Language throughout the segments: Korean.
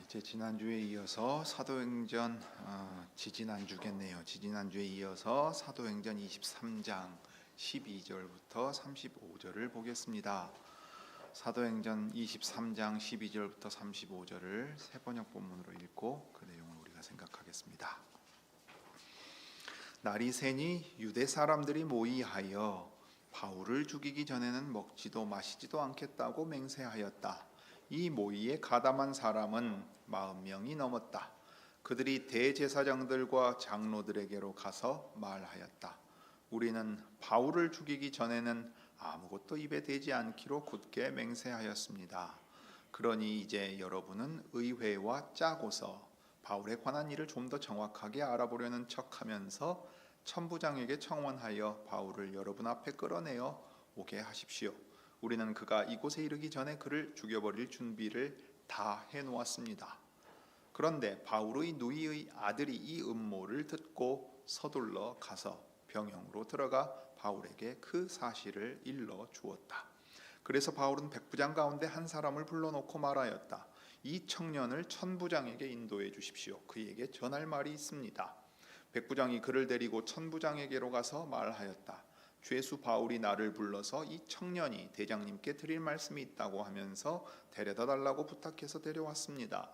이제 지난주에 이어서 사도행전 지지난주겠네요. 지지난주에 이어서 사도행전 23장 12절부터 35절을 보겠습니다. 사도행전 23장 12절부터 35절을 새번역 본문으로 읽고 그 내용을 우리가 생각하겠습니다. 날이 새니 유대 사람들이 모이하여 바울을 죽이기 전에는 먹지도 마시지도 않겠다고 맹세하였다. 이 모의에 가담한 사람은 40명이 넘었다. 그들이 대제사장들과 장로들에게로 가서 말하였다. 우리는 바울을 죽이기 전에는 아무것도 입에 대지 않기로 굳게 맹세하였습니다. 그러니 이제 여러분은 의회와 짜고서 바울에 관한 일을 좀 더 정확하게 알아보려는 척하면서 천부장에게 청원하여 바울을 여러분 앞에 끌어내어 오게 하십시오. 우리는 그가 이곳에 이르기 전에 그를 죽여버릴 준비를 다 해놓았습니다. 그런데 바울의 누이의 아들이 이 음모를 듣고 서둘러 가서 병영으로 들어가 바울에게 그 사실을 일러 주었다. 그래서 바울은 백부장 가운데 한 사람을 불러놓고 말하였다. 이 청년을 천부장에게 인도해 주십시오. 그에게 전할 말이 있습니다. 백부장이 그를 데리고 천부장에게로 가서 말하였다. 죄수 바울이 나를 불러서 이 청년이 대장님께 드릴 말씀이 있다고 하면서 데려다 달라고 부탁해서 데려왔습니다.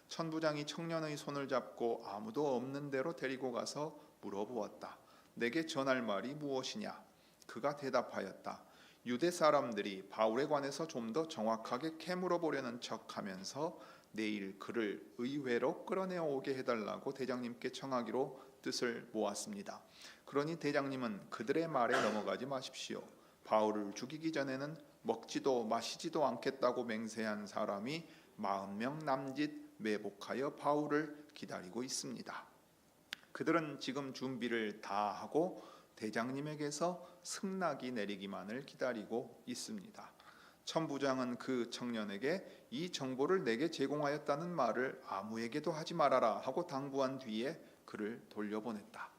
천부장이 청년의 손을 잡고 아무도 없는 데로 데리고 가서 물어보았다. 내게 전할 말이 무엇이냐? 그가 대답하였다. 유대 사람들이 바울에 관해서 좀 더 정확하게 캐물어보려는 척하면서 내일 그를 의회로 끌어내어 오게 해달라고 대장님께 청하기로 뜻을 모았습니다. 그러니 대장님은 그들의 말에 넘어가지 마십시오. 바울을 죽이기 전에는 먹지도 마시지도 않겠다고 맹세한 사람이 40명 남짓 매복하여 바울을 기다리고 있습니다. 그들은 지금 준비를 다 하고 대장님에게서 승낙이 내리기만을 기다리고 있습니다. 천부장은 그 청년에게 이 정보를 내게 제공하였다는 말을 아무에게도 하지 말아라 하고 당부한 뒤에 그를 돌려보냈다.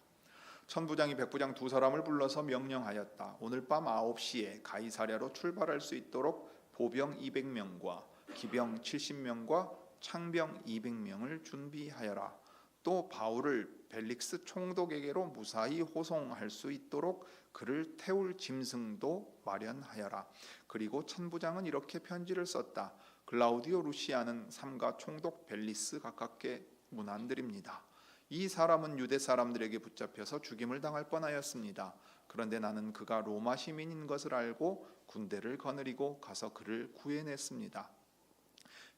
천부장이 백부장 두 사람을 불러서 명령하였다. 오늘 밤 9시에 가이사랴로 출발할 수 있도록 보병 200명과 기병 70명과 창병 200명을 준비하여라. 또 바울을 벨릭스 총독에게로 무사히 호송할 수 있도록 그를 태울 짐승도 마련하여라. 그리고 천부장은 이렇게 편지를 썼다. 글라우디오 루시아는 삼가 총독 벨리스 가깝게 문안드립니다. 이 사람은 유대 사람들에게 붙잡혀서 죽임을 당할 뻔하였습니다. 그런데 나는 그가 로마 시민인 것을 알고 군대를 거느리고 가서 그를 구해냈습니다.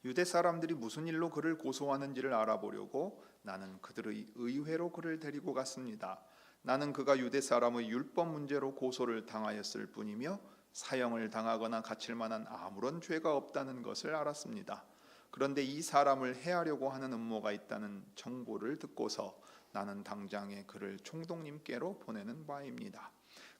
유대 사람들이 무슨 일로 그를 고소하는지를 알아보려고 나는 그들의 의회로 그를 데리고 갔습니다. 나는 그가 유대 사람의 율법 문제로 고소를 당하였을 뿐이며 사형을 당하거나 갇힐 만한 아무런 죄가 없다는 것을 알았습니다. 그런데 이 사람을 해하려고 하는 음모가 있다는 정보를 듣고서 나는 당장에 그를 총독님께로 보내는 바입니다.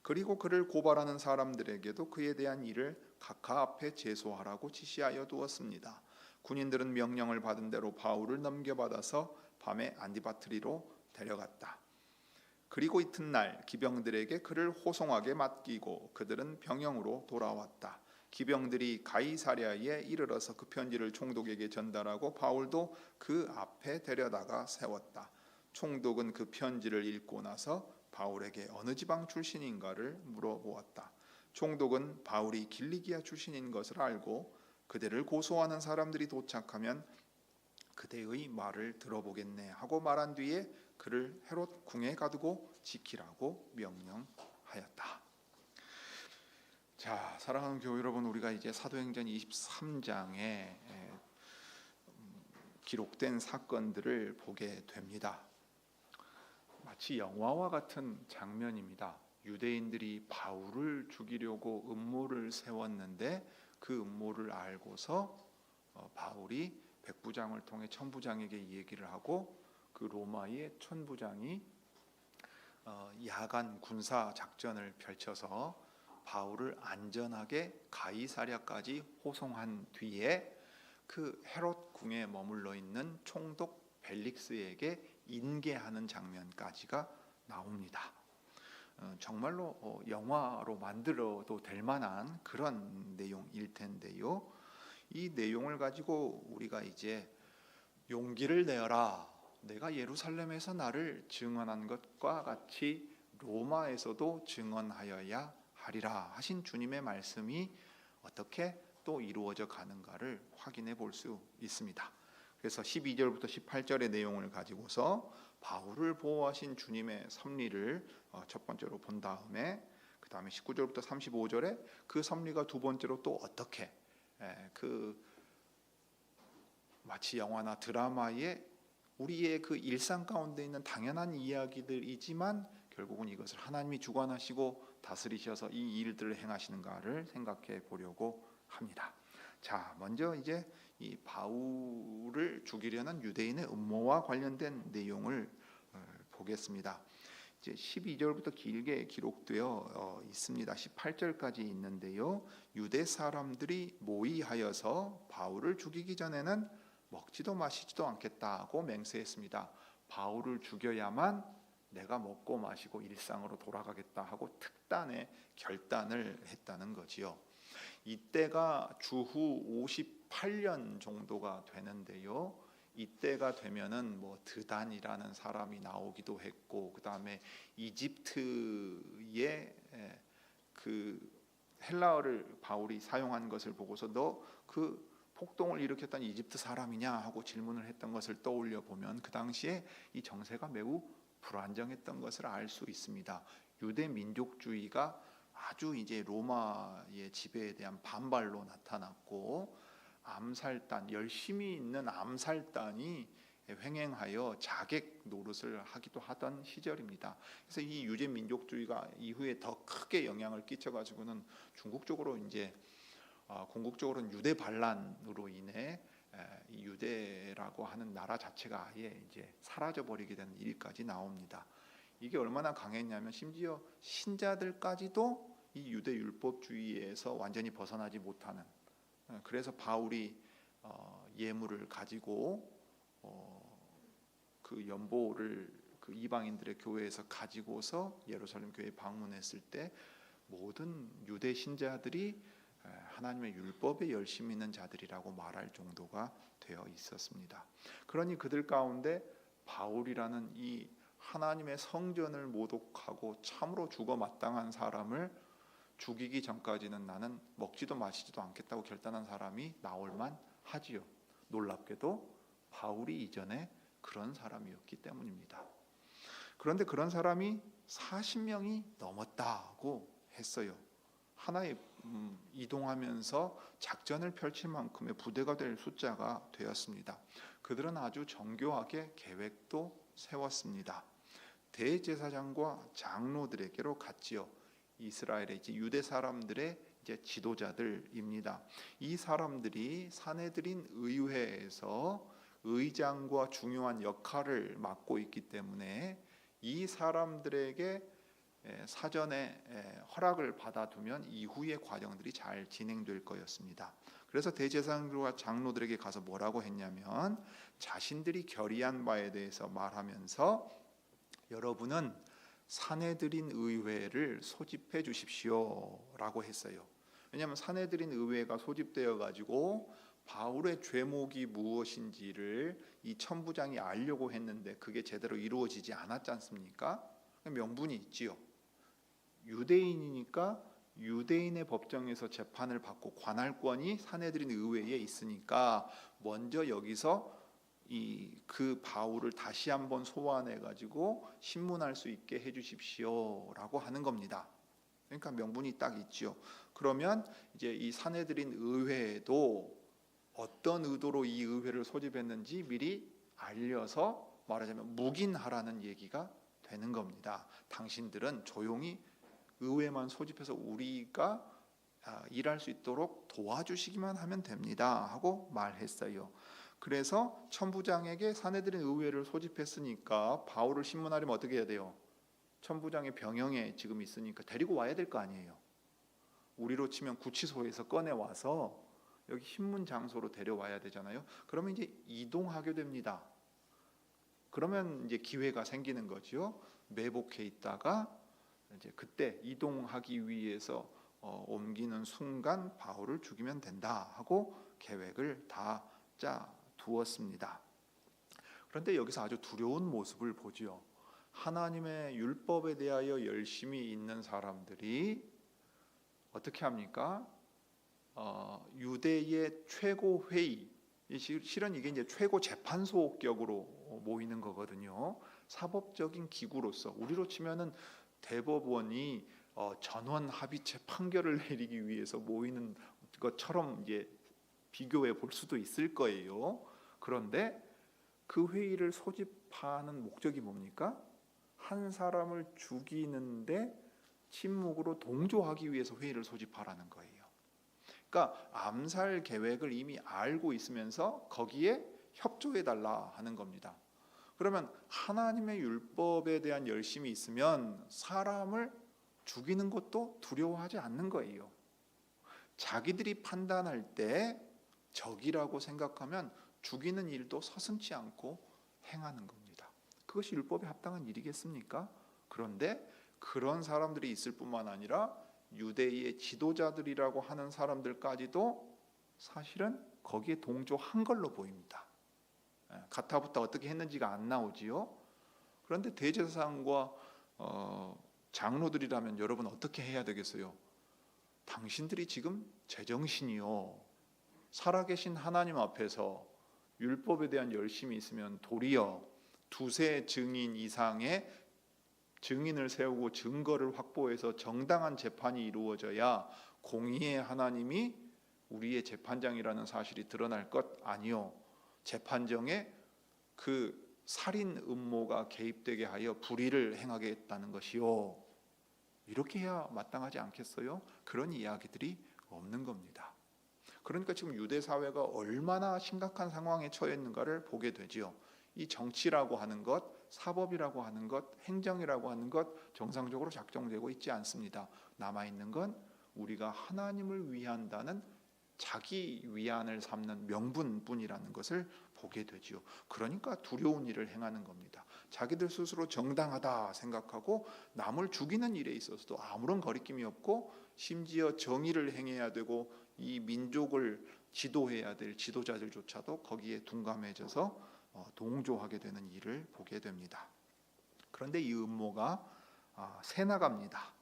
그리고 그를 고발하는 사람들에게도 그에 대한 일을 각하 앞에 제소하라고 지시하여 두었습니다. 군인들은 명령을 받은 대로 바울을 넘겨받아서 밤에 안디바트리로 데려갔다. 그리고 이튿날 기병들에게 그를 호송하게 맡기고 그들은 병영으로 돌아왔다. 기병들이 가이사랴에 이르러서 그 편지를 총독에게 전달하고 바울도 그 앞에 데려다가 세웠다. 총독은 그 편지를 읽고 나서 바울에게 어느 지방 출신인가를 물어보았다. 총독은 바울이 길리기아 출신인 것을 알고 그대를 고소하는 사람들이 도착하면 그대의 말을 들어보겠네 하고 말한 뒤에 그를 헤롯 궁에 가두고 지키라고 명령하였다. 자, 사랑하는 교회 여러분, 우리가 이제 사도행전 23장에 기록된 사건들을 보게 됩니다. 마치 영화와 같은 장면입니다. 유대인들이 바울을 죽이려고 음모를 세웠는데 그 음모를 알고서 바울이 백부장을 통해 천부장에게 얘기를 하고 그 로마의 천부장이 야간 군사 작전을 펼쳐서 바울을 안전하게 가이사랴까지 호송한 뒤에 그 헤롯 궁에 머물러 있는 총독 벨릭스에게 인계하는 장면까지가 나옵니다. 정말로 영화로 만들어도 될 만한 그런 내용일 텐데요. 이 내용을 가지고 우리가 이제 용기를 내어라. 내가 예루살렘에서 나를 증언한 것과 같이 로마에서도 증언하여야 하리라 하신 주님의 말씀이 어떻게 또 이루어져 가는가를 확인해 볼 수 있습니다. 그래서 12절부터 18절의 내용을 가지고서 바울을 보호하신 주님의 섭리를 첫 번째로 본 다음에 그 다음에 19절부터 35절에 그 섭리가 두 번째로 또 어떻게 그 마치 영화나 드라마의 우리의 그 일상 가운데 있는 당연한 이야기들이지만 결국은 이것을 하나님이 주관하시고 다스리셔서 이 일들을 행하시는가를 생각해 보려고 합니다. 자, 먼저 이제 이 바울을 죽이려는 유대인의 음모와 관련된 내용을 보겠습니다. 이제 12절부터 길게 기록되어 있습니다. 18절까지 있는데요. 유대 사람들이 모의하여서 바울을 죽이기 전에는 먹지도 마시지도 않겠다고 맹세했습니다. 바울을 죽여야만 내가 먹고 마시고 일상으로 돌아가겠다 하고 특단의 결단을 했다는 거지요. 이때가 주후 58년 정도가 되는데요. 이때가 되면은 뭐 드단이라는 사람이 나오기도 했고, 그 다음에 이집트의 그 헬라어를 바울이 사용한 것을 보고서 너 그 폭동을 일으켰던 이집트 사람이냐 하고 질문을 했던 것을 떠올려 보면 그 당시에 이 정세가 매우 불안정했던 것을 알 수 있습니다. 유대 민족주의가 아주 이제 로마의 지배에 대한 반발로 나타났고 암살단, 열심히 있는 암살단이 횡행하여 자객 노릇을 하기도 하던 시절입니다. 그래서 이 유대 민족주의가 이후에 더 크게 영향을 끼쳐가지고는 중국적으로 이제 궁극적으로는 유대 반란으로 인해 이 유대라고 하는 나라 자체가 아예 이제 사라져 버리게 되는 일까지 나옵니다. 이게 얼마나 강했냐면 심지어 신자들까지도 이 유대 율법주의에서 완전히 벗어나지 못하는, 그래서 바울이 예물을 가지고 그 연보를 그 이방인들의 교회에서 가지고서 예루살렘 교회에 방문했을 때 모든 유대 신자들이 하나님의 율법에 열심히 있는 자들이라고 말할 정도가 되어 있었습니다. 그러니 그들 가운데 바울이라는 이 하나님의 성전을 모독하고 참으로 죽어 마땅한 사람을 죽이기 전까지는 나는 먹지도 마시지도 않겠다고 결단한 사람이 나올만 하지요. 놀랍게도 바울이 이전에 그런 사람이었기 때문입니다. 그런데 그런 사람이 40명이 넘었다고 했어요. 하나의 이동하면서 작전을 펼칠 만큼의 부대가 될 숫자가 되었습니다. 그들은 아주 정교하게 계획도 세웠습니다. 대제사장과 장로들에게로 갔지요. 이스라엘의 이제 유대 사람들의 이제 지도자들입니다. 이 사람들이 사내들인 의회에서 의장과 중요한 역할을 맡고 있기 때문에 이 사람들에게 사전에 허락을 받아두면 이후의 과정들이 잘 진행될 거였습니다. 그래서 대제사장들과 장로들에게 가서 뭐라고 했냐면 자신들이 결의한 바에 대해서 말하면서 여러분은 사내들인 의회를 소집해 주십시오라고 했어요. 왜냐하면 사내들인 의회가 소집되어 가지고 바울의 죄목이 무엇인지를 이 천부장이 알려고 했는데 그게 제대로 이루어지지 않았지 않습니까? 명분이 있지요. 유대인이니까 유대인의 법정에서 재판을 받고 관할권이 사내들인 의회에 있으니까 먼저 여기서 그 바울을 다시 한번 소환해 가지고 신문할 수 있게 해 주십시오라고 하는 겁니다. 그러니까 명분이 딱 있죠. 그러면 이제 이 사내들인 의회에도 어떤 의도로 이 의회를 소집했는지 미리 알려서 말하자면 묵인하라는 얘기가 되는 겁니다. 당신들은 조용히 의회만 소집해서 우리가 일할 수 있도록 도와주시기만 하면 됩니다 하고 말했어요. 그래서 천부장에게 사내들인 의회를 소집했으니까 바울을 신문하려면 어떻게 해야 돼요? 천부장의 병영에 지금 있으니까 데리고 와야 될 거 아니에요. 우리로 치면 구치소에서 꺼내와서 여기 신문 장소로 데려와야 되잖아요. 그러면 이제 이동하게 됩니다. 그러면 이제 기회가 생기는 거죠. 매복해 있다가 이제 그때 이동하기 위해서 옮기는 순간 바울을 죽이면 된다 하고 계획을 다 짜 두었습니다. 그런데 여기서 아주 두려운 모습을 보지요. 하나님의 율법에 대하여 열심히 있는 사람들이 어떻게 합니까? 유대의 최고 회의, 실은 이게 이제 최고 재판소격으로 모이는 거거든요. 사법적인 기구로서 우리로 치면은 대법원이 전원 합의체 판결을 내리기 위해서 모이는 것처럼 이제 비교해 볼 수도 있을 거예요. 그런데 그 회의를 소집하는 목적이 뭡니까? 한 사람을 죽이는데 침묵으로 동조하기 위해서 회의를 소집하라는 거예요. 그러니까 암살 계획을 이미 알고 있으면서 거기에 협조해 달라 하는 겁니다. 그러면 하나님의 율법에 대한 열심이 있으면 사람을 죽이는 것도 두려워하지 않는 거예요. 자기들이 판단할 때 적이라고 생각하면 죽이는 일도 서슴지 않고 행하는 겁니다. 그것이 율법에 합당한 일이겠습니까? 그런데 그런 사람들이 있을 뿐만 아니라 유대의 지도자들이라고 하는 사람들까지도 사실은 거기에 동조한 걸로 보입니다. 가타부터 어떻게 했는지가 안 나오지요. 그런데 대제사장과 장로들이라면 여러분 어떻게 해야 되겠어요? 당신들이 지금 제정신이요, 살아계신 하나님 앞에서 율법에 대한 열심이 있으면 도리어 두세 증인 이상의 증인을 세우고 증거를 확보해서 정당한 재판이 이루어져야 공의의 하나님이 우리의 재판장이라는 사실이 드러날 것 아니요, 재판정에 그 살인 음모가 개입되게 하여 불의를 행하겠다는 것이요, 이렇게 해야 마땅하지 않겠어요? 그런 이야기들이 없는 겁니다. 그러니까 지금 유대 사회가 얼마나 심각한 상황에 처해 있는가를 보게 되지요. 이 정치라고 하는 것, 사법이라고 하는 것, 행정이라고 하는 것 정상적으로 작동되고 있지 않습니다. 남아있는 건 우리가 하나님을 위한다는 자기 위안을 삼는 명분뿐이라는 것을 보게 되지요. 그러니까 두려운 일을 행하는 겁니다. 자기들 스스로 정당하다 생각하고 남을 죽이는 일에 있어서도 아무런 거리낌이 없고, 심지어 정의를 행해야 되고 이 민족을 지도해야 될 지도자들조차도 거기에 둔감해져서 동조하게 되는 일을 보게 됩니다. 그런데 이 음모가 새나갑니다.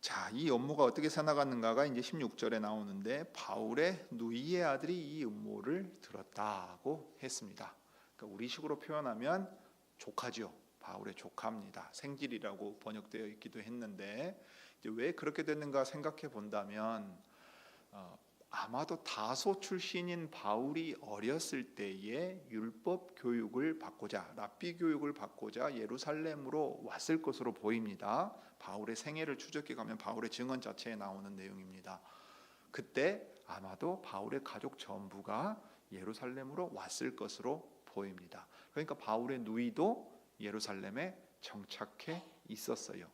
자, 이 음모가 어떻게 새나갔는가가 이제 16절에 나오는데, 바울의 누이의 아들이 이 음모를 들었다고 했습니다. 그러니까 우리식으로 표현하면 조카죠. 바울의 조카입니다. 생질이라고 번역되어 있기도 했는데, 이제 왜 그렇게 됐는가 생각해 본다면 아마도 다소 출신인 바울이 어렸을 때에 율법 교육을 받고자, 랍비 교육을 받고자 예루살렘으로 왔을 것으로 보입니다. 바울의 생애를 추적해 가면 바울의 증언 자체에 나오는 내용입니다. 그때 아마도 바울의 가족 전부가 예루살렘으로 왔을 것으로 보입니다. 그러니까 바울의 누이도 예루살렘에 정착해 있었어요.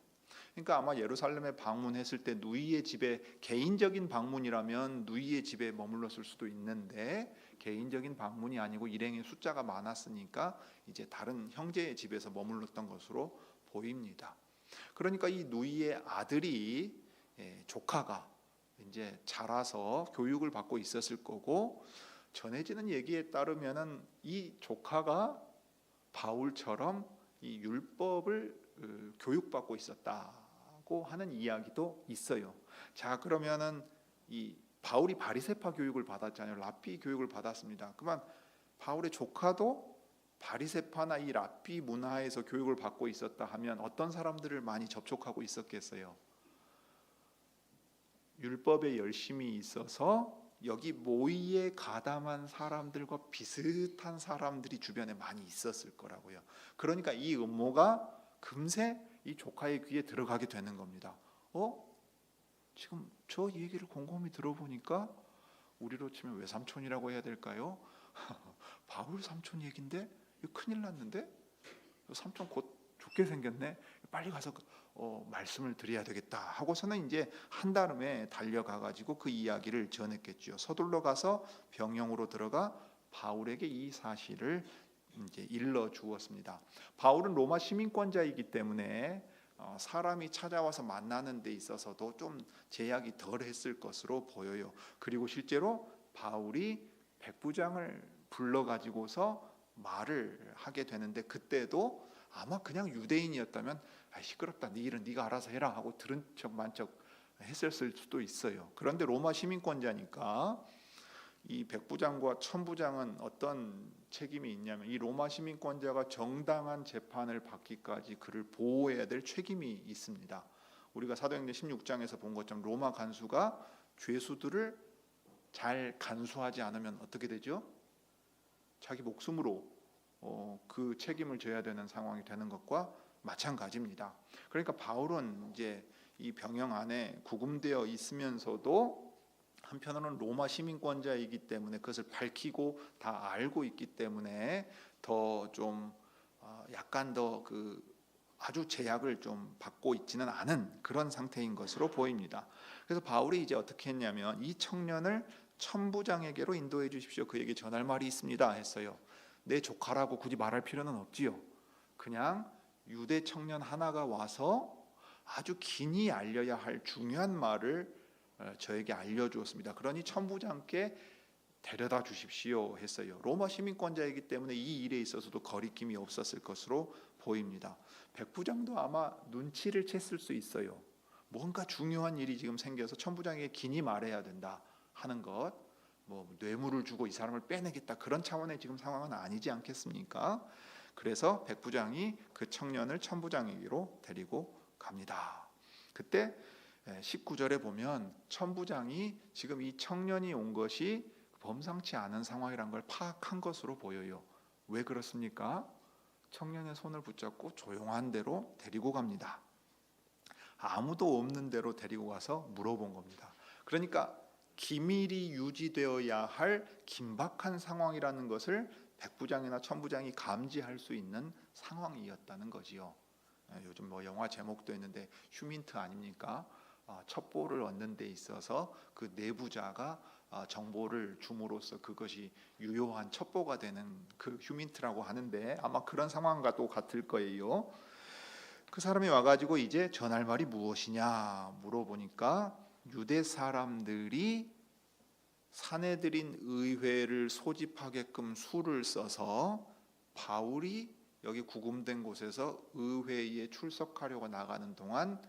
그러니까 아마 예루살렘에 방문했을 때 누이의 집에, 개인적인 방문이라면 누이의 집에 머물렀을 수도 있는데 개인적인 방문이 아니고 일행의 숫자가 많았으니까 이제 다른 형제의 집에서 머물렀던 것으로 보입니다. 그러니까 이 누이의 아들이, 조카가 이제 자라서 교육을 받고 있었을 거고, 전해지는 얘기에 따르면은 이 조카가 바울처럼 이 율법을 교육받고 있었다고 하는 이야기도 있어요. 자, 그러면은 이 바울이 바리새파 교육을 받았잖아요. 랍비 교육을 받았습니다. 그러면 바울의 조카도 바리새파나 이 랍비 문화에서 교육을 받고 있었다 하면 어떤 사람들을 많이 접촉하고 있었겠어요? 율법에 열심히 있어서 여기 모의에 가담한 사람들과 비슷한 사람들이 주변에 많이 있었을 거라고요. 그러니까 이 음모가 금세 이 조카의 귀에 들어가게 되는 겁니다. 지금 저 얘기를 곰곰이 들어보니까 우리로 치면 외삼촌이라고 해야 될까요? 바울 삼촌 얘긴데 이거 큰일 났는데, 삼촌 곧 죽게 생겼네, 빨리 가서 말씀을 드려야 되겠다 하고서는 이제 한달음에 달려가 가지고 그 이야기를 전했겠죠. 서둘러 가서 병영으로 들어가 바울에게 이 사실을 이제 일러 주었습니다. 바울은 로마 시민권자이기 때문에 사람이 찾아와서 만나는 데 있어서도 좀 제약이 덜 했을 것으로 보여요. 그리고 실제로 바울이 백부장을 불러 가지고서 말을 하게 되는데, 그때도 아마 그냥 유대인이었다면 시끄럽다, 네 일은 네가 알아서 해라 하고 들은 척 만척 했을 수도 있어요. 그런데 로마 시민권자니까 이 백부장과 천부장은 어떤 책임이 있냐면, 이 로마 시민권자가 정당한 재판을 받기까지 그를 보호해야 될 책임이 있습니다. 우리가 사도행전 16장에서 본 것처럼 로마 간수가 죄수들을 잘 간수하지 않으면 어떻게 되죠? 자기 목숨으로 그 책임을 져야 되는 상황이 되는 것과 마찬가지입니다. 그러니까 바울은 이제 이 병영 안에 구금되어 있으면서도 한편으로는 로마 시민권자이기 때문에 그것을 밝히고 다 알고 있기 때문에 더 좀 약간 더 그 아주 제약을 좀 받고 있지는 않은 그런 상태인 것으로 보입니다. 그래서 바울이 이제 어떻게 했냐면, 이 청년을 천부장에게로 인도해 주십시오, 그에게 전할 말이 있습니다 했어요. 내 조카라고 굳이 말할 필요는 없지요. 그냥 유대 청년 하나가 와서 아주 긴히 알려야 할 중요한 말을 저에게 알려주었습니다. 그러니 천부장께 데려다 주십시오 했어요. 로마 시민권자이기 때문에 이 일에 있어서도 거리낌이 없었을 것으로 보입니다. 백부장도 아마 눈치를 챘을 수 있어요. 뭔가 중요한 일이 지금 생겨서 천부장에게 긴히 말해야 된다 하는 것, 뭐 뇌물을 주고 이 사람을 빼내겠다, 그런 차원의 지금 상황은 아니지 않겠습니까? 그래서 백부장이 그 청년을 천부장에게로 데리고 갑니다. 그때 19절에 보면 천부장이 지금 이 청년이 온 것이 범상치 않은 상황이란 걸 파악한 것으로 보여요. 왜 그렇습니까? 청년의 손을 붙잡고 조용한 데로 데리고 갑니다. 아무도 없는 데로 데리고 가서 물어본 겁니다. 그러니까 기밀이 유지되어야 할 긴박한 상황이라는 것을 백부장이나 천부장이 감지할 수 있는 상황이었다는 거지요. 요즘 뭐 영화 제목도 있는데 휴민트 아닙니까? 첩보를 얻는 데 있어서 그 내부자가 정보를 줌으로써 그것이 유효한 첩보가 되는 그 휴민트라고 하는데, 아마 그런 상황과 또 같을 거예요. 그 사람이 와가지고 이제 전할 말이 무엇이냐 물어보니까, 유대 사람들이 사내들인 의회를 소집하게끔 수를 써서 바울이 여기 구금된 곳에서 의회에 출석하려고 나가는 동안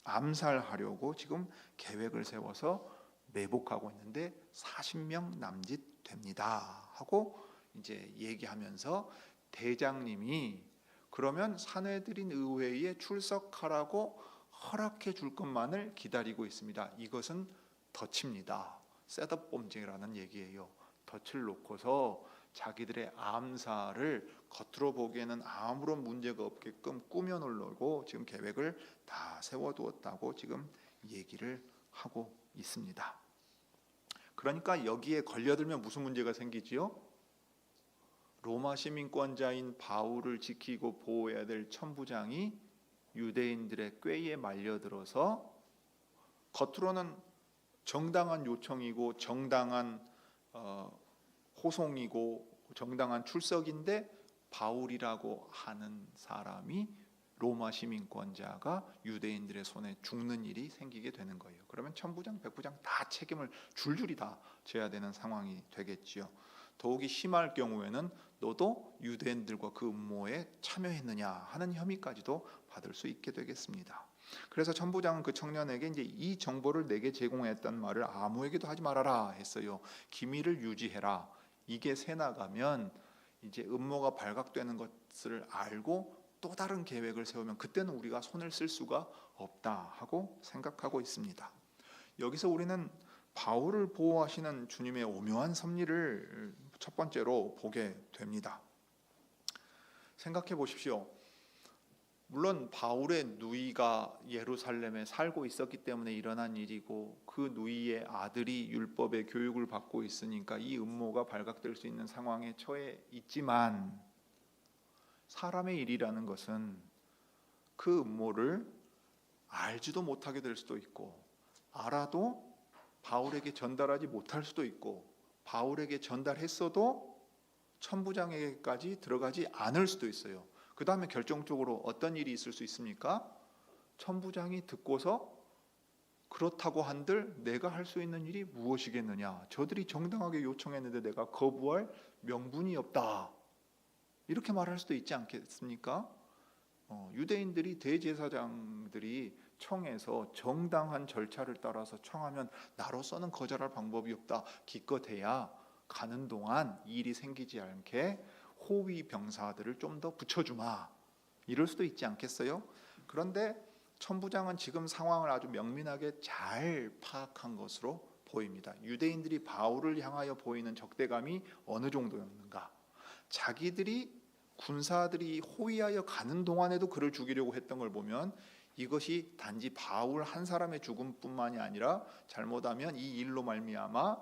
암살하려고 지금 계획을 세워서 매복하고 있는데 40명 남짓 됩니다 하고 이제 얘기하면서, 대장님이 그러면 사내들인 의회에 출석하라고 허락해 줄 것만을 기다리고 있습니다. 이것은 덫입니다. 셋업 범죄라는 얘기예요. 덫을 놓고서 자기들의 암살을 겉으로 보기에는 아무런 문제가 없게끔 꾸며놓으려고 지금 계획을 다 세워두었다고 지금 얘기를 하고 있습니다. 그러니까 여기에 걸려들면 무슨 문제가 생기지요? 로마 시민권자인 바울을 지키고 보호해야 될 천부장이 유대인들의 꾀에 말려들어서 겉으로는 정당한 요청이고 정당한 호송이고 정당한 출석인데, 바울이라고 하는 사람이 로마 시민권자가 유대인들의 손에 죽는 일이 생기게 되는 거예요. 그러면 천부장, 백부장 다 책임을 줄줄이 다 져야 되는 상황이 되겠지요. 더욱이 심할 경우에는 너도 유대인들과 그 음모에 참여했느냐 하는 혐의까지도 받을 수 있게 되겠습니다. 그래서 천부장은 그 청년에게 이제 이 정보를 내게 제공했단 말을 아무에게도 하지 말아라 했어요. 기밀을 유지해라. 이게 새 나가면 이제 음모가 발각되는 것을 알고 또 다른 계획을 세우면 그때는 우리가 손을 쓸 수가 없다 하고 생각하고 있습니다. 여기서 우리는 바울을 보호하시는 주님의 오묘한 섭리를 첫 번째로 보게 됩니다. 생각해 보십시오. 물론 바울의 누이가 예루살렘에 살고 있었기 때문에 일어난 일이고, 그 누이의 아들이 율법의 교육을 받고 있으니까 이 음모가 발각될 수 있는 상황에 처해 있지만, 사람의 일이라는 것은 그 음모를 알지도 못하게 될 수도 있고, 알아도 바울에게 전달하지 못할 수도 있고, 바울에게 전달했어도 천부장에게까지 들어가지 않을 수도 있어요. 그 다음에 결정적으로 어떤 일이 있을 수 있습니까? 천부장이 듣고서 그렇다고 한들 내가 할 수 있는 일이 무엇이겠느냐, 저들이 정당하게 요청했는데 내가 거부할 명분이 없다, 이렇게 말할 수도 있지 않겠습니까? 유대인들이 대제사장들이 청해서 정당한 절차를 따라서 청하면 나로서는 거절할 방법이 없다. 기껏해야 가는 동안 일이 생기지 않게 호위 병사들을 좀 더 붙여주마. 이럴 수도 있지 않겠어요? 그런데 천부장은 지금 상황을 아주 명민하게 잘 파악한 것으로 보입니다. 유대인들이 바울을 향하여 보이는 적대감이 어느 정도였는가? 자기들이 군사들이 호위하여 가는 동안에도 그를 죽이려고 했던 걸 보면 이것이 단지 바울 한 사람의 죽음뿐만이 아니라 잘못하면 이 일로 말미암아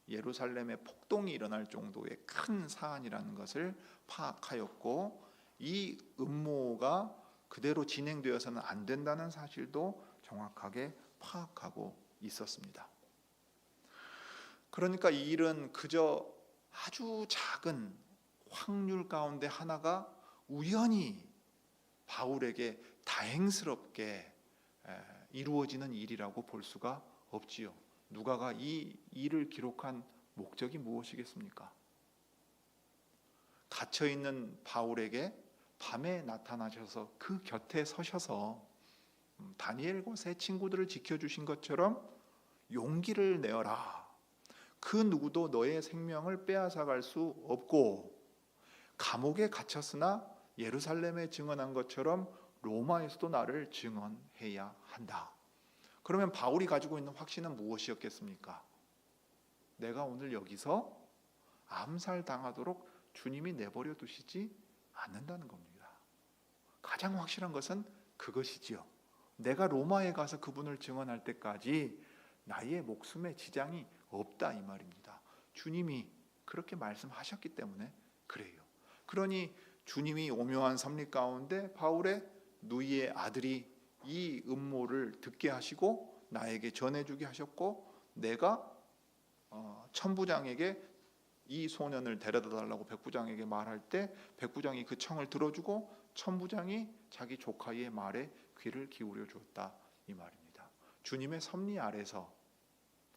예루살렘에 폭동이 일어날 정도의 큰 사안이라는 것을 파악하였고, 이 음모가 그대로 진행되어서는 안 된다는 사실도 정확하게 파악하고 있었습니다. 그러니까 이 일은 그저 아주 작은 확률 가운데 하나가 우연히 바울에게 다행스럽게 이루어지는 일이라고 볼 수가 없지요. 누가가 이 일을 기록한 목적이 무엇이겠습니까? 갇혀있는 바울에게 밤에 나타나셔서 그 곁에 서셔서 다니엘과 세 친구들을 지켜주신 것처럼 용기를 내어라. 그 누구도 너의 생명을 빼앗아갈 수 없고, 감옥에 갇혔으나 예루살렘에 증언한 것처럼 로마에서도 나를 증언해야 한다. 그러면 바울이 가지고 있는 확신은 무엇이었겠습니까? 내가 오늘 여기서 암살당하도록 주님이 내버려 두시지 않는다는 겁니다. 가장 확실한 것은 그것이지요. 내가 로마에 가서 그분을 증언할 때까지 나의 목숨에 지장이 없다, 이 말입니다. 주님이 그렇게 말씀하셨기 때문에 그래요. 그러니 주님이 오묘한 섭리 가운데 바울의 누이의 아들이 이 음모를 듣게 하시고 나에게 전해주게 하셨고, 내가 천부장에게 이 소년을 데려다 달라고 백부장에게 말할 때 백부장이 그 청을 들어주고 천부장이 자기 조카의 말에 귀를 기울여 주었다, 이 말입니다. 주님의 섭리 아래서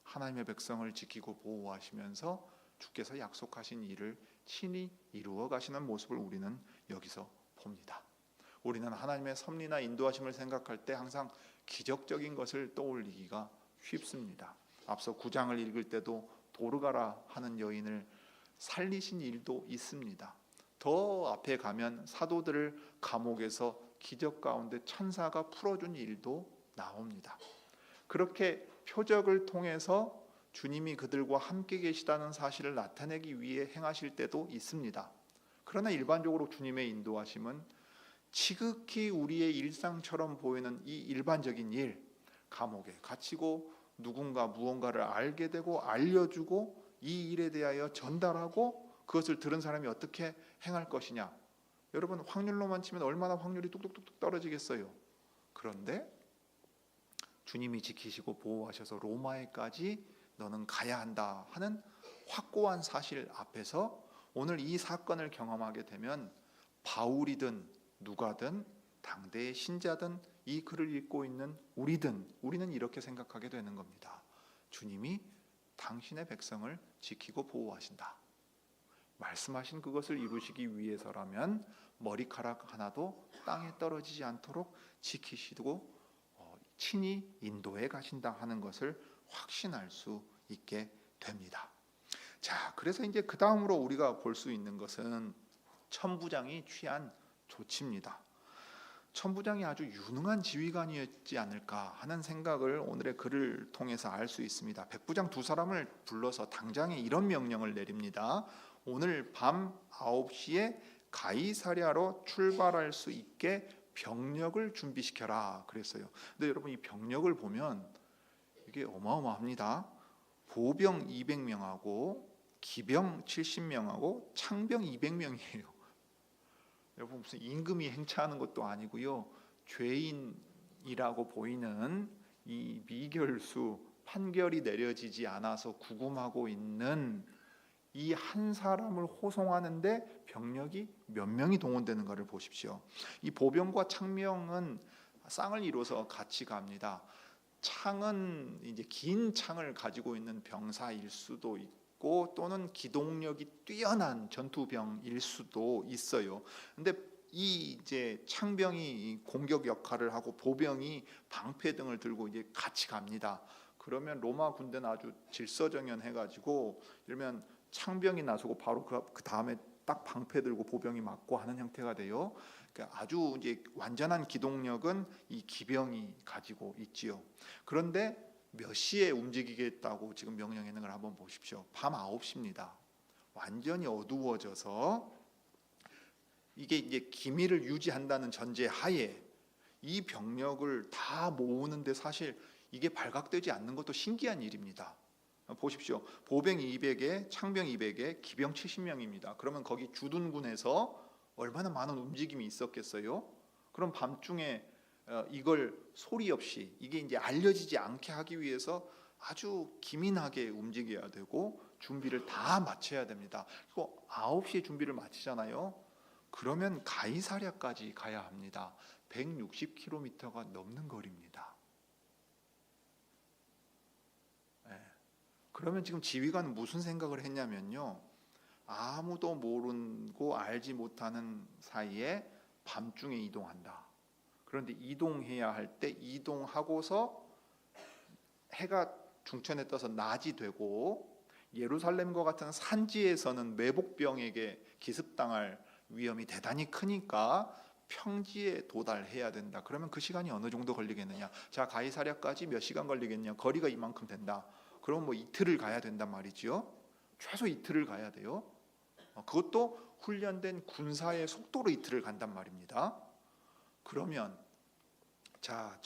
하나님의 백성을 지키고 보호하시면서 주께서 약속하신 일을 친히 이루어 가시는 모습을 우리는 여기서 봅니다. 우리는 하나님의 섭리나 인도하심을 생각할 때 항상 기적적인 것을 떠올리기가 쉽습니다. 앞서 9장을 읽을 때도 도르가라 하는 여인을 살리신 일도 있습니다. 더 앞에 가면 사도들을 감옥에서 기적 가운데 천사가 풀어준 일도 나옵니다. 그렇게 표적을 통해서 주님이 그들과 함께 계시다는 사실을 나타내기 위해 행하실 때도 있습니다. 그러나 일반적으로 주님의 인도하심은 지극히 우리의 일상처럼 보이는 이 일반적인 일, 감옥에 갇히고 누군가 무언가를 알게 되고 알려주고 이 일에 대하여 전달하고 그것을 들은 사람이 어떻게 행할 것이냐. 여러분, 확률로만 치면 얼마나 확률이 뚝뚝뚝 떨어지겠어요. 그런데 주님이 지키시고 보호하셔서 로마에까지 너는 가야 한다 하는 확고한 사실 앞에서 오늘 이 사건을 경험하게 되면 바울이든 누가든 당대의 신자든 이 글을 읽고 있는 우리는 이렇게 생각하게 되는 겁니다. 주님이 당신의 백성을 지키고 보호하신다. 말씀하신 그것을 이루시기 위해서라면 머리카락 하나도 땅에 떨어지지 않도록 지키시고 친히 인도해 가신다 하는 것을 확신할 수 있게 됩니다. 자, 그래서 이제 그 다음으로 우리가 볼 수 있는 것은 천부장이 취한 조치입니다. 천부장이 아주 유능한 지휘관이었지 않을까 하는 생각을 오늘의 글을 통해서 알 수 있습니다. 백부장 두 사람을 불러서 당장에 이런 명령을 내립니다. 오늘 밤 9시에 가이사랴로 출발할 수 있게 병력을 준비시켜라 그랬어요. 근데 여러분, 이 병력을 보면 이게 어마어마합니다. 보병 200명하고 기병 70명하고 창병 200명이에요. 여러분, 무슨 임금이 행차하는 것도 아니고요. 죄인이라고 보이는 이 미결수, 판결이 내려지지 않아서 구금하고 있는 이 한 사람을 호송하는데 병력이 몇 명이 동원되는가를 보십시오. 이 보병과 창병은 쌍을 이루어서 같이 갑니다. 창은 이제 긴 창을 가지고 있는 병사일 수도 있고 또는 기동력이 뛰어난 전투병일 수도 있어요. 근데 이 이제 창병이 공격 역할을 하고 보병이 방패 등을 들고 이제 같이 갑니다. 그러면 로마 군대는 아주 질서정연해가지고 이러면 창병이 나서고 바로 그 다음에 딱 방패 들고 보병이 맞고 하는 형태가 돼요. 그러니까 아주 이제 완전한 기동력은 이 기병이 가지고 있지요. 그런데 몇 시에 움직이겠다고 지금 명령했는 걸 한번 보십시오. 밤 9시입니다. 완전히 어두워져서 이게 이제 기밀을 유지한다는 전제 하에 이 병력을 다 모으는데 사실 이게 발각되지 않는 것도 신기한 일입니다. 보십시오. 보병 200에 창병 200에 기병 70명입니다. 그러면 거기 주둔군에서 얼마나 많은 움직임이 있었겠어요? 그럼 밤중에 이걸 소리 없이 이게 이제 알려지지 않게 하기 위해서 아주 기민하게 움직여야 되고 준비를 다 마쳐야 됩니다. 그리고 9시에 준비를 마치잖아요. 그러면 가이사랴까지 가야 합니다. 160km가 넘는 거리입니다. 그러면 지금 지휘관은 무슨 생각을 했냐면요. 아무도 모르고 알지 못하는 사이에 밤중에 이동한다. 그런데 이동해야 할 때 이동하고서 해가 중천에 떠서 낮이 되고 예루살렘과 같은 산지에서는 매복병에게 기습당할 위험이 대단히 크니까 평지에 도달해야 된다. 그러면 그 시간이 어느 정도 걸리겠느냐? 자, 가이사랴까지 몇 시간 걸리겠냐? 거리가 이만큼 된다. 그럼 뭐 이틀을 가야 된단 말이죠. 최소 이틀을 가야 돼요. 그것도 훈련된 군사의 속도로 이틀을 간단 말입니다. 그러면 자,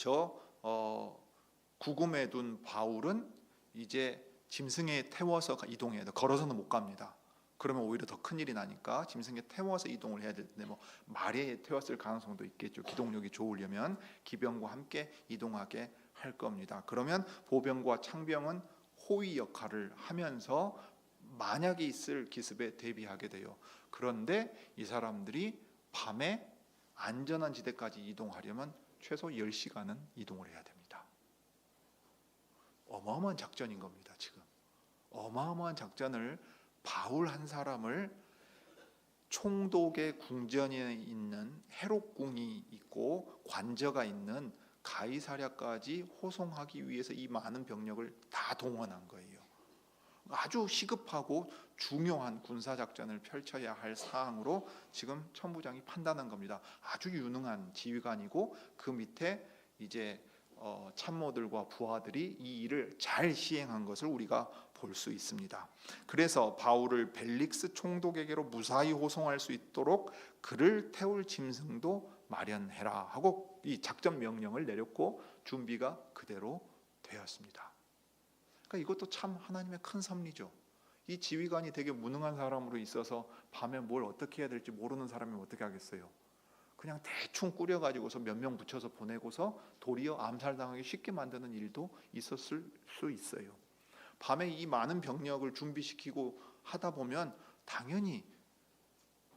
구금해 둔 바울은 이제 짐승에 태워서 이동해야 돼. 걸어서는 못 갑니다. 그러면 오히려 더 큰일이 나니까 짐승에 태워서 이동을 해야 되는데 뭐 말에 태웠을 가능성도 있겠죠. 기동력이 좋으려면 기병과 함께 이동하게 할 겁니다. 그러면 보병과 창병은 호위 역할을 하면서 만약에 있을 기습에 대비하게 돼요. 그런데 이 사람들이 밤에 안전한 지대까지 이동하려면 최소 10시간은 이동을 해야 됩니다. 어마어마한 작전인 겁니다. 지금 어마어마한 작전을 바울 한 사람을 총독의 궁전에 있는 헤롯궁이 있고 관저가 있는 가이사랴까지 호송하기 위해서 이 많은 병력을 다 동원한 거예요. 아주 시급하고 중요한 군사작전을 펼쳐야 할 사항으로 지금 천부장이 판단한 겁니다. 아주 유능한 지휘관이고 그 밑에 이제 참모들과 부하들이 이 일을 잘 시행한 것을 우리가 볼 수 있습니다. 그래서 바울을 벨릭스 총독에게로 무사히 호송할 수 있도록 그를 태울 짐승도 마련해라 하고 이 작전 명령을 내렸고 준비가 그대로 되었습니다. 그러니까 이것도 참 하나님의 큰 섭리죠. 이 지휘관이 되게 무능한 사람으로 있어서 밤에 뭘 어떻게 해야 될지 모르는 사람이 어떻게 하겠어요. 그냥 대충 꾸려가지고서 몇 명 붙여서 보내고서 도리어 암살당하기 쉽게 만드는 일도 있었을 수 있어요. 밤에 이 많은 병력을 준비시키고 하다 보면 당연히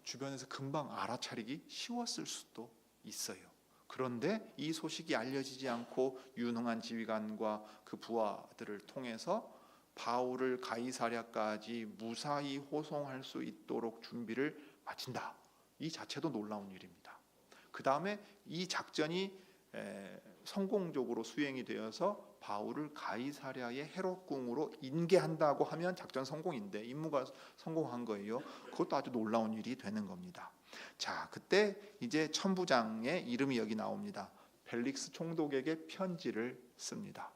주변에서 금방 알아차리기 쉬웠을 수도 있어요. 그런데 이 소식이 알려지지 않고 유능한 지휘관과 그 부하들을 통해서 바울을 가이사랴까지 무사히 호송할 수 있도록 준비를 마친다. 이 자체도 놀라운 일입니다. 그 다음에 이 작전이 성공적으로 수행이 되어서 바울을 가이사랴의 헤롯궁으로 인계한다고 하면 작전 성공인데 임무가 성공한 거예요. 그것도 아주 놀라운 일이 되는 겁니다. 자, 그때 이제 천부장의 이름이 여기 나옵니다. 벨릭스 총독에게 편지를 씁니다.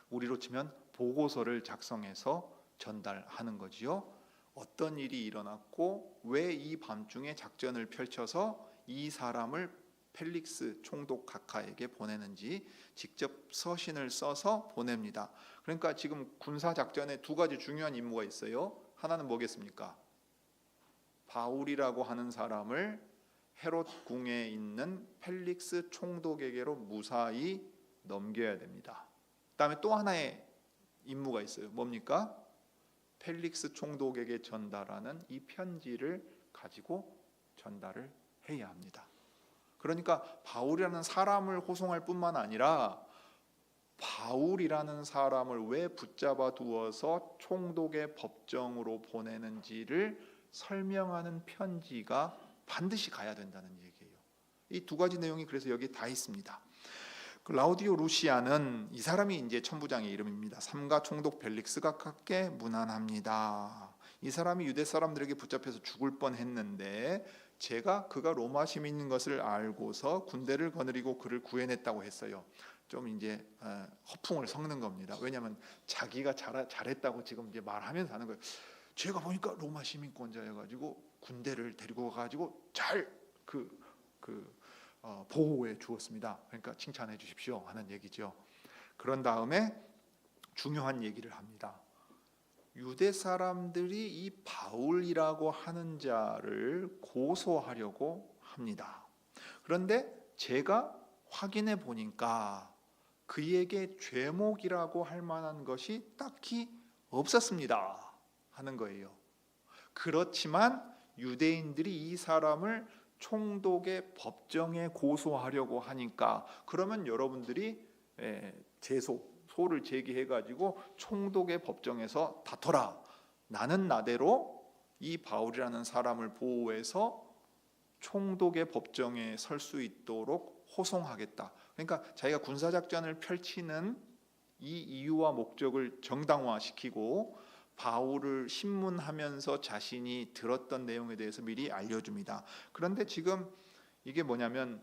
우리로 치면 보고서를 작성해서 전달하는 거지요. 어떤 일이 일어났고 왜 이 밤중에 작전을 펼쳐서 이 사람을 펠릭스 총독 각하에게 보내는지 직접 서신을 써서 보냅니다. 그러니까 지금 군사작전에 두 가지 중요한 임무가 있어요. 하나는 뭐겠습니까? 바울이라고 하는 사람을 헤롯 궁에 있는 펠릭스 총독에게로 무사히 넘겨야 됩니다. 그다음에 또 하나의 임무가 있어요. 뭡니까? 펠릭스 총독에게 전달하는 이 편지를 가지고 전달을 해야 합니다. 그러니까 바울이라는 사람을 호송할 뿐만 아니라 바울이라는 사람을 왜 붙잡아 두어서 총독의 법정으로 보내는지를 설명하는 편지가 반드시 가야 된다는 얘기예요. 이 두 가지 내용이 그래서 여기 다 있습니다. 클라우디오 루시아는 이 사람이 이제 천부장의 이름입니다. 삼가 총독 벨릭스가 갖게 무난합니다. 이 사람이 유대 사람들에게 붙잡혀서 죽을 뻔했는데 제가 그가 로마 시민인 것을 알고서 군대를 거느리고 그를 구해냈다고 했어요. 좀 이제 허풍을 섞는 겁니다. 왜냐하면 자기가 잘했다고 지금 이제 말하면서 하는 거예요. 제가 보니까 로마 시민권자여가지고 군대를 데리고 가가지고 잘 보호해 주었습니다. 그러니까 칭찬해 주십시오 하는 얘기죠. 그런 다음에 중요한 얘기를 합니다. 유대 사람들이 이 바울이라고 하는 자를 고소하려고 합니다. 그런데 제가 확인해 보니까 그에게 죄목이라고 할 만한 것이 딱히 없었습니다 하는 거예요. 그렇지만 유대인들이 이 사람을 총독의 법정에 고소하려고 하니까 그러면 여러분들이 소를 제기해가지고 총독의 법정에서 다퉈라. 나는 나대로 이 바울이라는 사람을 보호해서 총독의 법정에 설 수 있도록 호송하겠다. 그러니까 자기가 군사작전을 펼치는 이 이유와 목적을 정당화시키고 바울을 신문하면서 자신이 들었던 내용에 대해서 미리 알려줍니다. 그런데 지금 이게 뭐냐면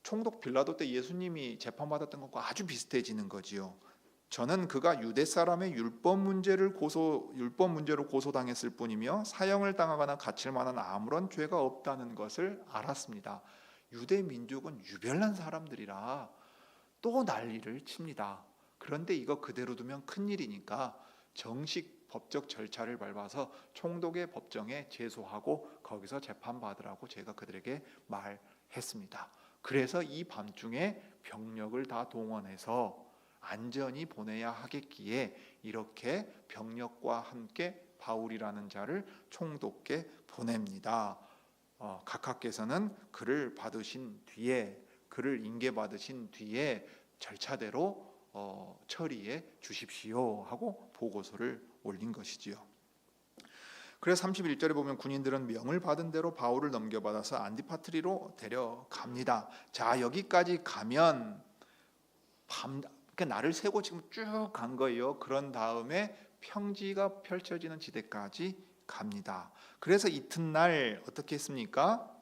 총독 빌라도 때 예수님이 재판받았던 것과 아주 비슷해지는 거지요. 저는 그가 유대 사람의 율법 문제로 고소당했을 뿐이며 사형을 당하거나 갇힐 만한 아무런 죄가 없다는 것을 알았습니다. 유대 민족은 유별난 사람들이라 또 난리를 칩니다. 그런데 이거 그대로 두면 큰일이니까 정식 법적 절차를 밟아서 총독의 법정에 제소하고 거기서 재판받으라고 제가 그들에게 말했습니다. 그래서 이 밤중에 병력을 다 동원해서 안전히 보내야 하겠기에 이렇게 병력과 함께 바울이라는 자를 총독께 보냅니다. 각하께서는 그를 인계받으신 뒤에 절차대로 처리해 주십시오 하고 보고서를 올린 것이지요. 그래서 31절에 보면 군인들은 명을 받은 대로 바울을 넘겨받아서 안디파트리로 데려갑니다. 자, 여기까지 가면 그러니까 날을 새고 지금 쭉 간 거예요. 그런 다음에 평지가 펼쳐지는 지대까지 갑니다. 그래서 이튿날 어떻게 했습니까?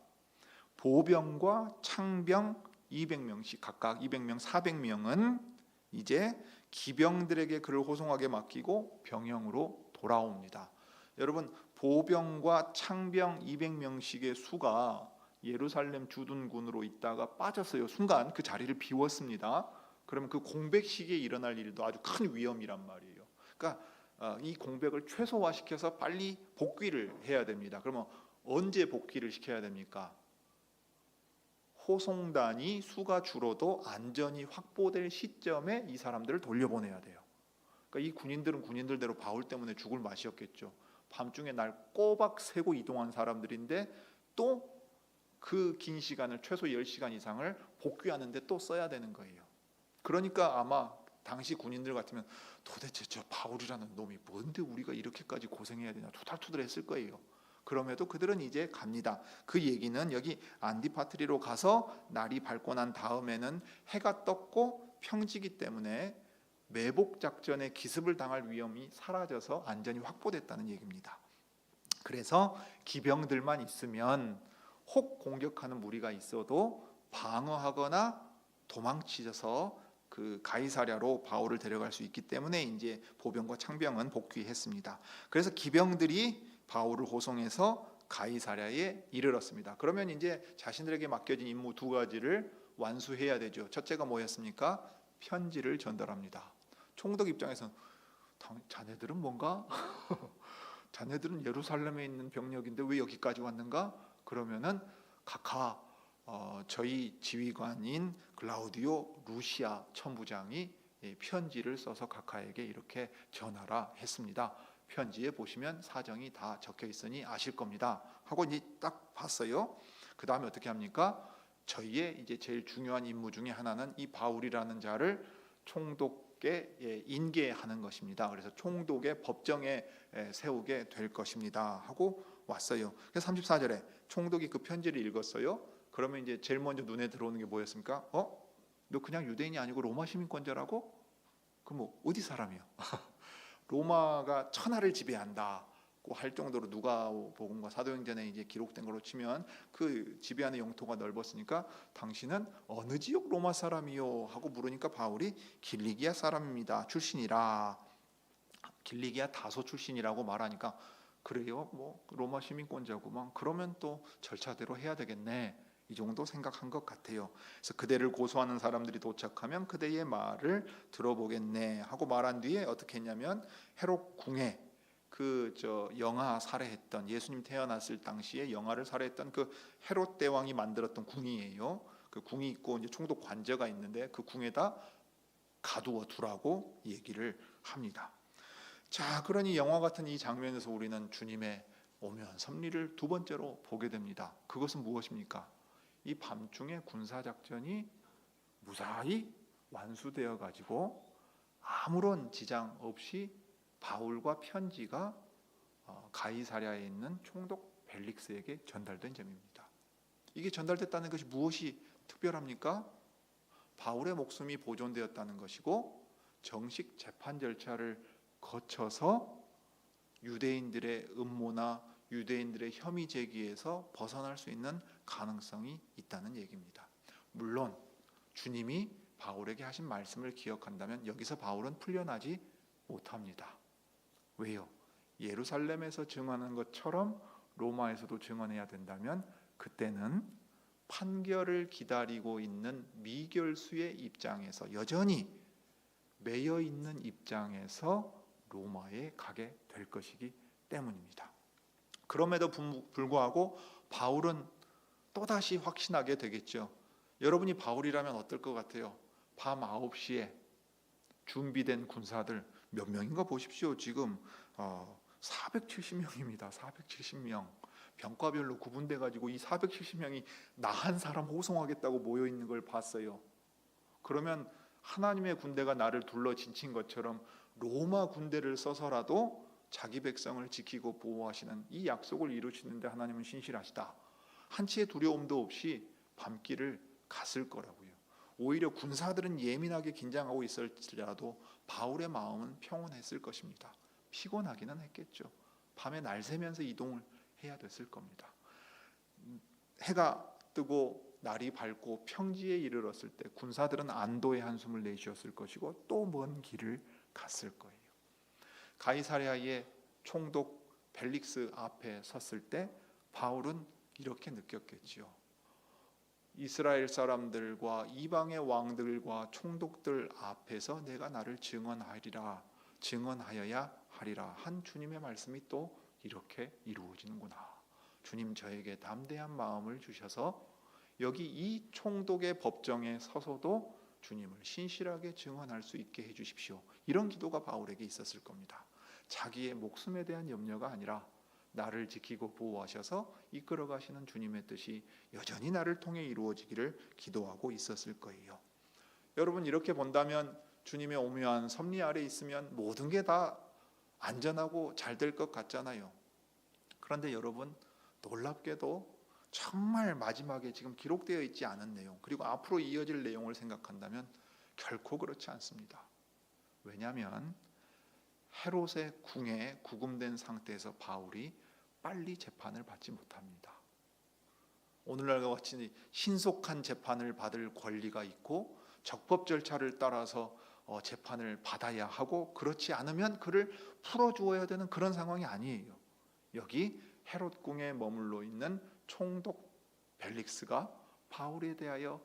보병과 창병 200명씩 각각 200명, 400명은 이제 기병들에게 그를 호송하게 맡기고 병영으로 돌아옵니다. 여러분, 보병과 창병 200명씩의 수가 예루살렘 주둔군으로 있다가 빠졌어요. 순간 그 자리를 비웠습니다. 그러면 그 공백 시기에 일어날 일도 아주 큰 위험이란 말이에요. 그러니까 이 공백을 최소화시켜서 빨리 복귀를 해야 됩니다. 그러면 언제 복귀를 시켜야 됩니까? 호송단이 수가 줄어도 안전이 확보될 시점에 이 사람들을 돌려보내야 돼요. 그러니까 이 군인들은 군인들대로 바울 때문에 죽을 맛이었겠죠. 밤중에 날 꼬박 새고 이동한 사람들인데 또 그 긴 시간을 최소 10시간 이상을 복귀하는데 또 써야 되는 거예요. 그러니까 아마 당시 군인들 같으면 도대체 저 바울이라는 놈이 뭔데 우리가 이렇게까지 고생해야 되냐 투덜투덜했을 거예요. 그럼에도 그들은 이제 갑니다. 그 얘기는 여기 안디파트리로 가서 날이 밝고 난 다음에는 해가 떴고 평지기 때문에 매복 작전에 기습을 당할 위험이 사라져서 안전이 확보됐다는 얘기입니다. 그래서 기병들만 있으면 혹 공격하는 무리가 있어도 방어하거나 도망치셔서 그 가이사랴로 바울을 데려갈 수 있기 때문에 이제 보병과 창병은 복귀했습니다. 그래서 기병들이 바울을 호송해서 가이사랴에 이르렀습니다. 그러면 이제 자신들에게 맡겨진 임무 두 가지를 완수해야 되죠. 첫째가 뭐였습니까? 편지를 전달합니다. 총독 입장에서는 자네들은 뭔가 자네들은 예루살렘에 있는 병력인데 왜 여기까지 왔는가? 그러면은 각하 저희 지휘관인 클라우디오 루시아 천부장이 편지를 써서 각하에게 이렇게 전하라 했습니다. 편지에 보시면 사정이 다 적혀 있으니 아실 겁니다. 하고 이제 딱 봤어요. 그 다음에 어떻게 합니까? 저희의 이제 제일 중요한 임무 중에 하나는 이 바울이라는 자를 총독에 인계하는 것입니다. 그래서 총독의 법정에 세우게 될 것입니다 하고 왔어요. 그래서 34절에 총독이 그 편지를 읽었어요. 그러면 이제 제일 먼저 눈에 들어오는 게 뭐였습니까? 너 그냥 유대인이 아니고 로마 시민권자라고? 그럼 뭐 어디 사람이요? 로마가 천하를 지배한다고 할 정도로 누가복음과 사도행전에 이제 기록된 걸로 치면 그 지배하는 영토가 넓었으니까 당신은 어느 지역 로마 사람이요? 하고 물으니까 바울이 길리기아 사람입니다. 출신이라. 길리기아 다소 출신이라고 말하니까 그래요? 뭐 로마 시민권자구만. 그러면 또 절차대로 해야 되겠네. 이 정도 생각한 것 같아요. 그래서 그대를 고소하는 사람들이 도착하면 그대의 말을 들어보겠네 하고 말한 뒤에 어떻게 했냐면 헤롯 궁에 영아 살해했던 예수님 태어났을 당시에 영아를 살해했던 그 헤롯 대왕이 만들었던 궁이에요. 그 궁이 있고 이제 총독 관저가 있는데 그 궁에다 가두어 두라고 얘기를 합니다. 자, 그러니 영화 같은 이 장면에서 우리는 주님의 오묘한 섭리를 두 번째로 보게 됩니다. 그것은 무엇입니까? 이 밤중에 군사작전이 무사히 완수되어 가지고 아무런 지장 없이 바울과 편지가 가이사랴에 있는 총독 벨릭스에게 전달된 점입니다. 이게 전달됐다는 것이 무엇이 특별합니까? 바울의 목숨이 보존되었다는 것이고 정식 재판 절차를 거쳐서 유대인들의 음모나 유대인들의 혐의 제기에서 벗어날 수 있는 가능성이 있다는 얘기입니다. 물론 주님이 바울에게 하신 말씀을 기억한다면 여기서 바울은 풀려나지 못합니다. 왜요? 예루살렘에서 증언한 것처럼 로마에서도 증언해야 된다면 그때는 판결을 기다리고 있는 미결수의 입장에서 여전히 매여 있는 입장에서 로마에 가게 될 것이기 때문입니다. 그럼에도 불구하고 바울은 또다시 확신하게 되겠죠. 여러분이 바울이라면 어떨 것 같아요? 밤 9시에 준비된 군사들 몇 명인가 보십시오. 지금 470명입니다. 470명. 병과별로 구분돼 가지고 이 470명이 나 한 사람 호송하겠다고 모여 있는 걸 봤어요. 그러면 하나님의 군대가 나를 둘러 진친 것처럼 로마 군대를 써서라도 자기 백성을 지키고 보호하시는 이 약속을 이루시는데 하나님은 신실하시다. 한치의 두려움도 없이 밤길을 갔을 거라고요. 오히려 군사들은 예민하게 긴장하고 있을지라도 바울의 마음은 평온했을 것입니다. 피곤하기는 했겠죠. 밤에 날 새면서 이동을 해야 됐을 겁니다. 해가 뜨고 날이 밝고 평지에 이르렀을 때 군사들은 안도의 한숨을 내쉬었을 것이고 또 먼 길을 갔을 거예요. 가이사랴의 총독 벨릭스 앞에 섰을 때 바울은 이렇게 느꼈겠지요. 이스라엘 사람들과 이방의 왕들과 총독들 앞에서 내가 나를 증언하여야 하리라 한 주님의 말씀이 또 이렇게 이루어지는구나. 주님 저에게 담대한 마음을 주셔서 여기 이 총독의 법정에 서서도 주님을 신실하게 증언할 수 있게 해주십시오. 이런 기도가 바울에게 있었을 겁니다. 자기의 목숨에 대한 염려가 아니라 나를 지키고 보호하셔서 이끌어 가시는 주님의 뜻이 여전히 나를 통해 이루어지기를 기도하고 있었을 거예요. 여러분 이렇게 본다면 주님의 오묘한 섭리 아래 있으면 모든 게 다 안전하고 잘 될 것 같잖아요. 그런데 여러분 놀랍게도 정말 마지막에 지금 기록되어 있지 않은 내용 그리고 앞으로 이어질 내용을 생각한다면 결코 그렇지 않습니다. 왜냐하면 헤롯의 궁에 구금된 상태에서 바울이 빨리 재판을 받지 못합니다. 오늘날과 같이 신속한 재판을 받을 권리가 있고 적법 절차를 따라서 재판을 받아야 하고 그렇지 않으면 그를 풀어주어야 되는 그런 상황이 아니에요. 여기 헤롯 궁에 머물러 있는 총독 벨릭스가 바울에 대하여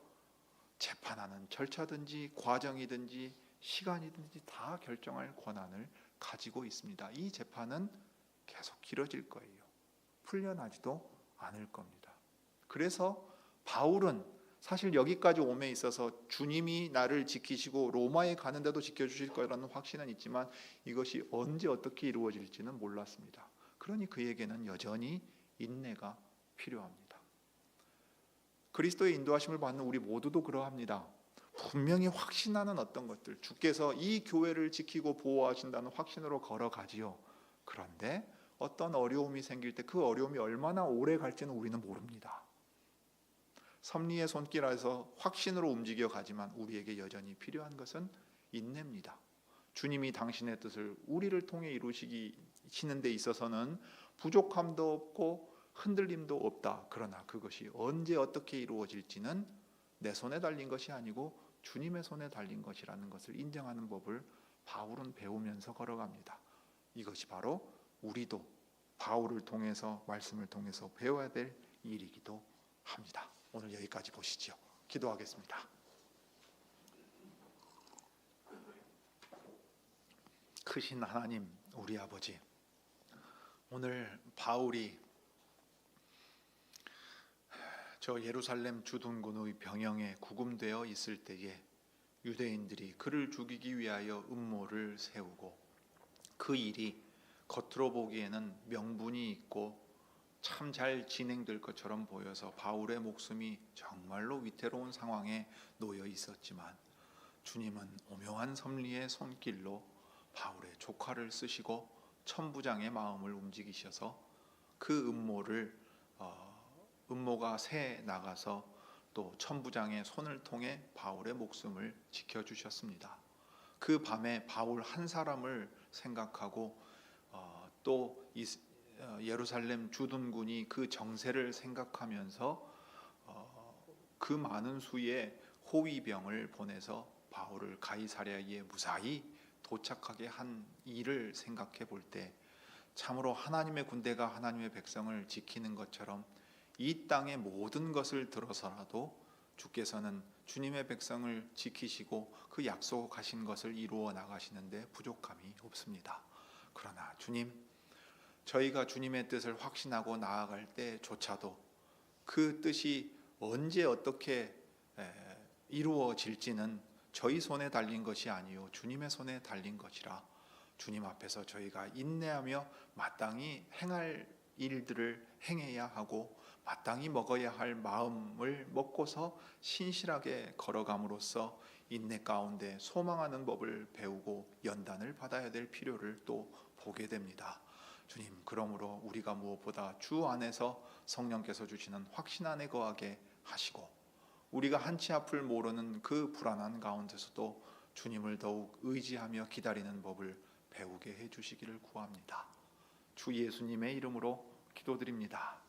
재판하는 절차든지 과정이든지 시간이든지 다 결정할 권한을 가지고 있습니다. 이 재판은 계속 길어질 거예요. 풀려나지도 않을 겁니다. 그래서 바울은 사실 여기까지 옴에 있어서 주님이 나를 지키시고 로마에 가는데도 지켜주실 거라는 확신은 있지만 이것이 언제 어떻게 이루어질지는 몰랐습니다. 그러니 그에게는 여전히 인내가 필요합니다. 그리스도의 인도하심을 받는 우리 모두도 그러합니다. 분명히 확신하는 어떤 것들, 주께서 이 교회를 지키고 보호하신다는 확신으로 걸어가지요. 그런데 어떤 어려움이 생길 때 그 어려움이 얼마나 오래 갈지는 우리는 모릅니다. 섭리의 손길에서 확신으로 움직여 가지만 우리에게 여전히 필요한 것은 인내입니다. 주님이 당신의 뜻을 우리를 통해 이루시는 데 있어서는 부족함도 없고 흔들림도 없다. 그러나 그것이 언제 어떻게 이루어질지는 내 손에 달린 것이 아니고 주님의 손에 달린 것이라는 것을 인정하는 법을 바울은 배우면서 걸어갑니다. 이것이 바로 우리도 바울을 통해서, 말씀을 통해서 배워야 될 일이기도 합니다. 오늘 여기까지 보시죠. 기도하겠습니다. 크신 하나님, 우리 아버지, 오늘 바울이 저 예루살렘 주둔군의 병영에 구금되어 있을 때에 유대인들이 그를 죽이기 위하여 음모를 세우고, 그 일이 겉으로 보기에는 명분이 있고 참 잘 진행될 것처럼 보여서 바울의 목숨이 정말로 위태로운 상황에 놓여 있었지만, 주님은 오묘한 섭리의 손길로 바울의 조카를 쓰시고 천부장의 마음을 움직이셔서 그 음모가 새 나가서 또 천부장의 손을 통해 바울의 목숨을 지켜주셨습니다. 그 밤에 바울 한 사람을 생각하고 또 예루살렘 주둔군이 그 정세를 생각하면서 그 많은 수의 호위병을 보내서 바울을 가이사랴에 무사히 도착하게 한 일을 생각해 볼 때, 참으로 하나님의 군대가 하나님의 백성을 지키는 것처럼 이 땅의 모든 것을 들어서라도 주께서는 주님의 백성을 지키시고 그 약속하신 것을 이루어 나가시는데 부족함이 없습니다. 그러나 주님, 저희가 주님의 뜻을 확신하고 나아갈 때조차도 그 뜻이 언제 어떻게 이루어질지는 저희 손에 달린 것이 아니요 주님의 손에 달린 것이라, 주님 앞에서 저희가 인내하며 마땅히 행할 일들을 행해야 하고 마땅히 먹어야 할 마음을 먹고서 신실하게 걸어감으로써 인내 가운데 소망하는 법을 배우고 연단을 받아야 될 필요를 또 보게 됩니다. 주님, 그러므로 우리가 무엇보다 주 안에서 성령께서 주시는 확신 안에 거하게 하시고, 우리가 한치 앞을 모르는 그 불안한 가운데서도 주님을 더욱 의지하며 기다리는 법을 배우게 해주시기를 구합니다. 주 예수님의 이름으로 기도드립니다.